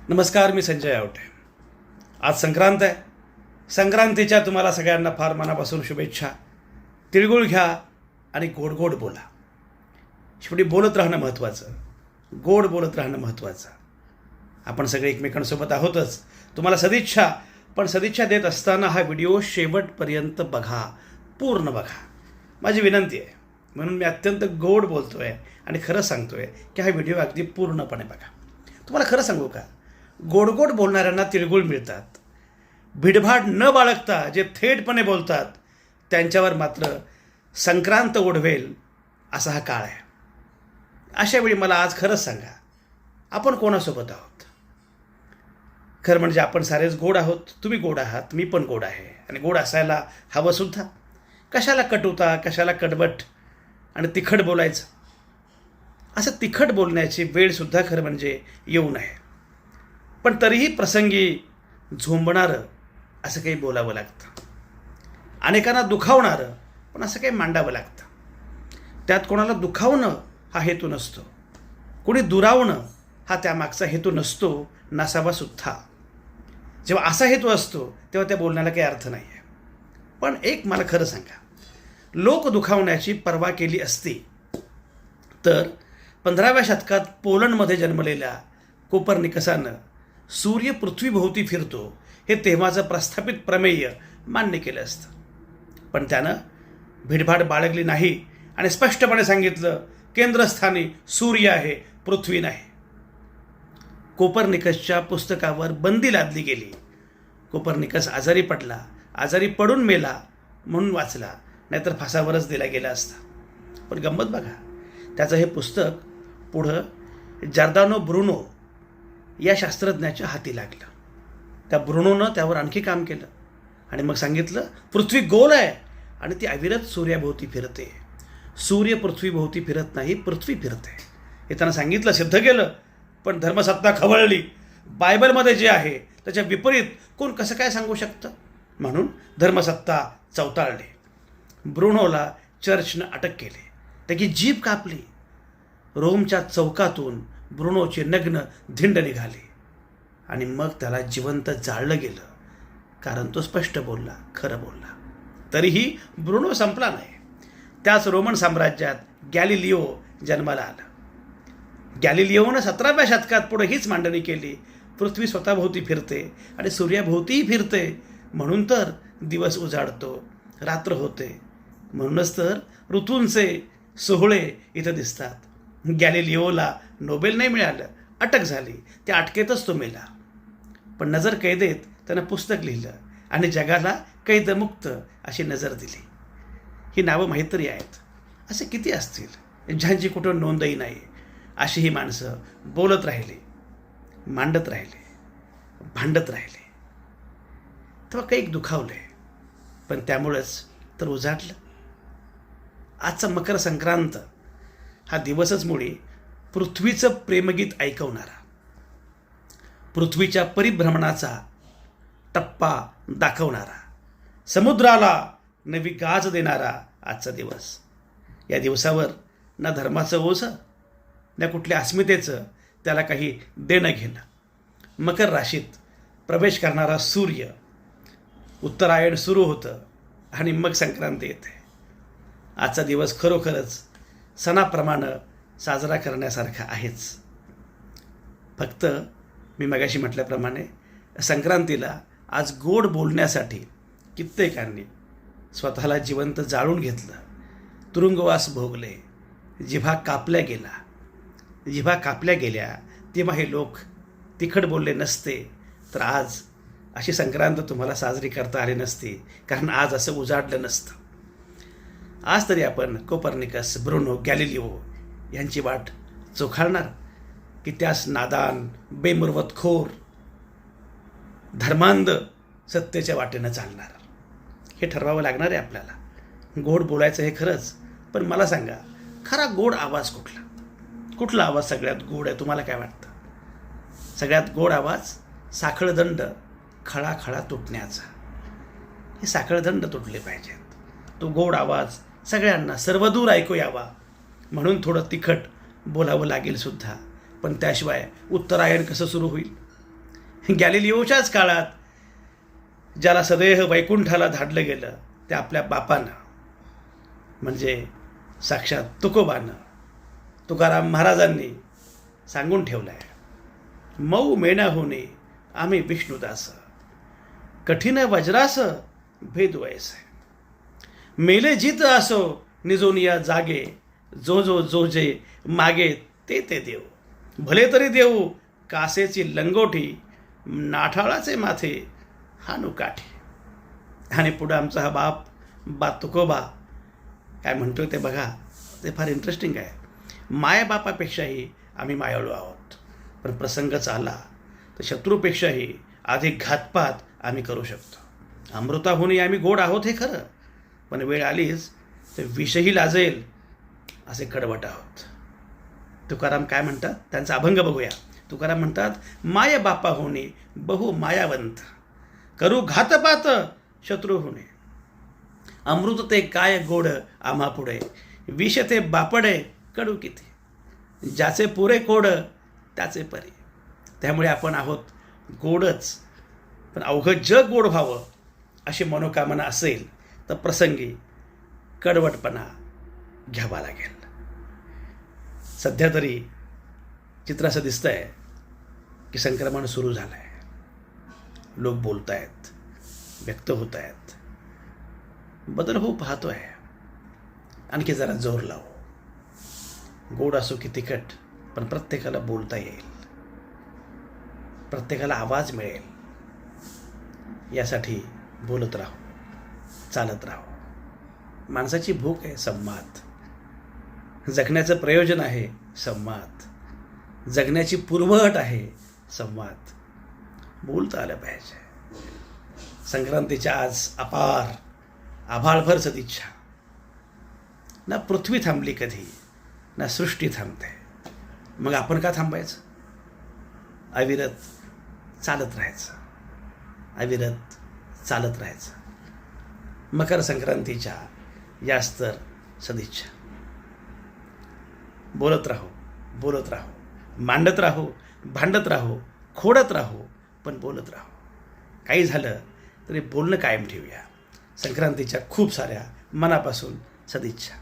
नमस्कार, मी संजय आवटे. आज संक्रांत आहे. संक्रांतीच्या तुम्हाला सगळ्यांना फार मनापासून शुभेच्छा. तिळगुळ घ्या आणि गोड गोड बोला. शेवटी बोलत राहणं महत्त्वाचं, गोड बोलत राहणं महत्त्वाचं. आपण सगळे एकमेकांसोबत आहोतच. तुम्हाला सदिच्छा. पण सदिच्छा देत असताना हा व्हिडिओ शेवटपर्यंत बघा, पूर्ण बघा, माझी विनंती आहे. म्हणून मी अत्यंत गोड बोलतो आहे आणि खरं सांगतो आहे की हा व्हिडिओ अगदी पूर्णपणे बघा. तुम्हाला खरं सांगू का, गोड गोड बोलणाऱ्यांना तिळगुळ मिळतात. भिडभाड न बाळगता जे थेटपणे बोलतात त्यांच्यावर मात्र संक्रांत ओढवेल असा हा काळ आहे. अशावेळी मला आज खरंच सांगा, आपण कोणासोबत आहोत? खरं म्हणजे आपण सारेच गोड आहोत. तुम्ही गोड आहात, मी पण गोड आहे आणि गोड असायला हवं सुद्धा. कशाला कटुता, कशाला कडवट आणि तिखट बोलायचं? असं तिखट बोलण्याची वेळसुद्धा खरं म्हणजे येऊ नये. पण तरीही प्रसंगी झोंबणारं असं काही बोलावं लागतं. अनेकांना दुखावणारं पण असं काही मांडावं लागतं. त्यात कोणाला दुखावणं हा हेतू नसतो, कोणी दुरावणं हा त्यामागचा हेतू नसतो, नसावा सुद्धा. जेव्हा असा हेतू असतो तेव्हा त्या बोलण्याला काही अर्थ नाही आहे. पण एक मला खरं सांगा, लोक दुखावण्याची पर्वा केली असती तर 15व्या शतकात पोलंडमध्ये जन्मलेल्या कोपर्निकसानं सूर्य पृथ्वीभोवती फिरतो हे तेव्हाचं प्रस्थापित प्रमेय मान्य केलं असतं. पण त्यानं भिडभाड बाळगली नाही आणि स्पष्टपणे सांगितलं, केंद्रस्थानी सूर्य आहे, पृथ्वी नाही. कोपर्निकसच्या पुस्तकावर बंदी लादली गेली. कोपर्निकस आजारी पडला, आजारी पडून मेला म्हणून वाचला, नाहीतर फासावरच दिला गेला असता. पण गंमत बघा, त्याचं हे पुस्तक पुढं जॉर्दानो ब्रुनो या शास्त्रज्ञाच्या हाती लागलं. त्या ब्रुनोनं त्यावर आणखी काम केलं आणि मग सांगितलं, पृथ्वी गोल आहे आणि ती अविरत सूर्याभोवती फिरते. सूर्य पृथ्वीभोवती फिरत नाही, पृथ्वी फिरते हे त्यांना सांगितलं, सिद्ध केलं. पण धर्मसत्ता खवळली. बायबलमध्ये जे आहे त्याच्या विपरीत कोण कसं काय सांगू शकतं? म्हणून धर्मसत्ता चवताळली. ब्रुनोला चर्चनं अटक केली, त्याची जीभ कापली. रोमच्या चौकातून ब्रुनोची नग्न धिंड निघाली आणि मग त्याला जिवंत जाळलं गेलं, कारण तो स्पष्ट बोलला, खरं बोलला. तरीही ब्रुनो संपला नाही. त्याच रोमन साम्राज्यात गॅलिलिओ जन्माला आला. गॅलिलिओनं 17व्या शतकात पुढे हीच मांडणी केली, पृथ्वी स्वतःभोवती फिरते आणि सूर्याभोवतीही फिरते, म्हणून तर दिवस उजाडतो, रात्र होते. म्हणूनच तर ऋतूंचे सोहळे इथं दिसतात. गॅलिलिओला नोबेल नाही मिळालं, अटक झाली. त्या अटकेतच तो मेला. पण नजर कैदेत त्यानं पुस्तक लिहिलं आणि जगाला कैदमुक्त अशी नजर दिली. ही नावं माहीत तरी आहेत. असे किती असतील ज्यांची कुठं नोंदही नाही. अशी ही माणसं बोलत राहिली, मांडत राहिले, भांडत राहिले. तेव्हा काही दुखावले, पण त्यामुळंच तर उजाडलं. आजचा मकर संक्रांत हा दिवसच मुळी पृथ्वीचं प्रेमगीत ऐकवणारा, पृथ्वीच्या परिभ्रमणाचा टप्पा दाखवणारा, समुद्राला नवी गाज देणारा आजचा दिवस. या दिवसावर ना धर्माचं ओझं ना कुठल्या अस्मितेचं त्याला काही देणं घेणं. मकर राशीत प्रवेश करणारा सूर्य, उत्तरायण सुरू होतं आणि मग संक्रांती येते. आजचा दिवस खरोखरच सणाप्रमाणे साजरा करण्यासारखा आहेच. फक्त मी मगाशी म्हटल्याप्रमाणे संक्रांतीला आज गोड बोलण्यासाठी कित्येकांनी स्वतःला जिवंत जाळून घेतलं, तुरुंगवास भोगले, जिभा कापल्या गेल्या. तेव्हा हे लोक तिखट बोलले नसते तर आज अशी संक्रांत तुम्हाला साजरी करता आली नसती, कारण आज असं उजाडलं नसतं. आज तरी आपण कोपर्निकस, ब्रुनो, गॅलिलिओ यांची वाट चोखाळणार की त्यास नादान, बेमुरवतखोर, धर्मांध सत्तेच्या वाटेनं चालणार? हे ठरवावं लागणार आहे आपल्याला. गोड बोलायचं हे खरंच, पण मला सांगा, खरा गोड आवाज कुठला? कुठला आवाज सगळ्यात गोड आहे तुम्हाला काय वाटतं? सगळ्यात गोड आवाज साखळदंड खळाखळा तुटण्याचा. हे साखळदंड तुटले पाहिजेत. तो गोड आवाज सगळ्यांना सर्वदूर ऐकू यावा म्हणून थोडं तिखट बोलावं लागेल सुद्धा. पण त्याशिवाय उत्तरायण कसं सुरू होईल? गॅलिलिओच्याच काळात ज्याला सदैह वैकुंठाला धाडलं गेलं ते आपल्या बापानं, म्हणजे साक्षात तुकोबानं, तुकाराम महाराजांनी सांगून ठेवलं आहे, मऊ मेणा होणे आम्ही विष्णुदास, कठीण वज्रास भेद वैसे, मेले जित असो निजोनिया जागे, जो जे मागे ते देऊ, भले तरी देऊ कासेची लंगोटी, नाठाळाचे माथे हानू काठी. आणि पुढं आमचा हा बा तुकोबा काय म्हणतोय ते बघा, ते फार इंटरेस्टिंग आहे. मायबापापेक्षाही आम्ही मायाळू आहोत, पण प्रसंग आला तर शत्रूपेक्षाही अधिक घातपात आम्ही करू शकतो. अमृताहूनही आम्ही गोड आहोत हे खरं, पण वेळ आलीच तर विषही लाजेल असे कडवट आहोत. तुकाराम काय म्हणतात, त्यांचा अभंग बघूया. तुकाराम म्हणतात, माय बापा होणे बहु मायावंत, करू घातपात शत्रू होणे, अमृत ते काय गोड आम्हा पुढे, विष ते बापडे कडू किती, ज्याचे पुरे कोड त्याचे परी. त्यामुळे आपण आहोत गोडच, पण अवघं जग गोड व्हावं अशी मनोकामना असेल तर प्रसंगी कडवटपणा घ्यावा लागेल. सध्या तरी चित्र असं दिसतं आहे की संक्रमण सुरू झालं आहे, लोक बोलत आहेत, व्यक्त होत आहेत, बदल होऊ पाहतो आहे. आणखी जरा जोर लावू, गोड असो की तिखट, पण प्रत्येकाला बोलता येईल, प्रत्येकाला आवाज मिळेल, यासाठी बोलत राहू, चालत राहू. माणसाची भूक आहे संवाद, जगण्याचं प्रयोजन आहे संवाद, जगण्याची पूर्वअट आहे संवाद. बोलता आलं पाहिजे. संक्रांतीच्या आज अपार आभाळभर सदिच्छा. ना पृथ्वी थांबली कधी, ना सृष्टी थांबते, मग आपण का थांबायचं? अविरत चालत राहायचं, अविरत चालत राहायचं. मकर संक्रांतीच्या याच तर सदिच्छा. बोलत राहू, बोलत राहू, मांडत राहू, भांडत राहू, खोडत राहू, पण बोलत राहू. काही झालं तरी बोलणं कायम ठेवूया. संक्रांतीच्या खूप साऱ्या मनापासून सदिच्छा.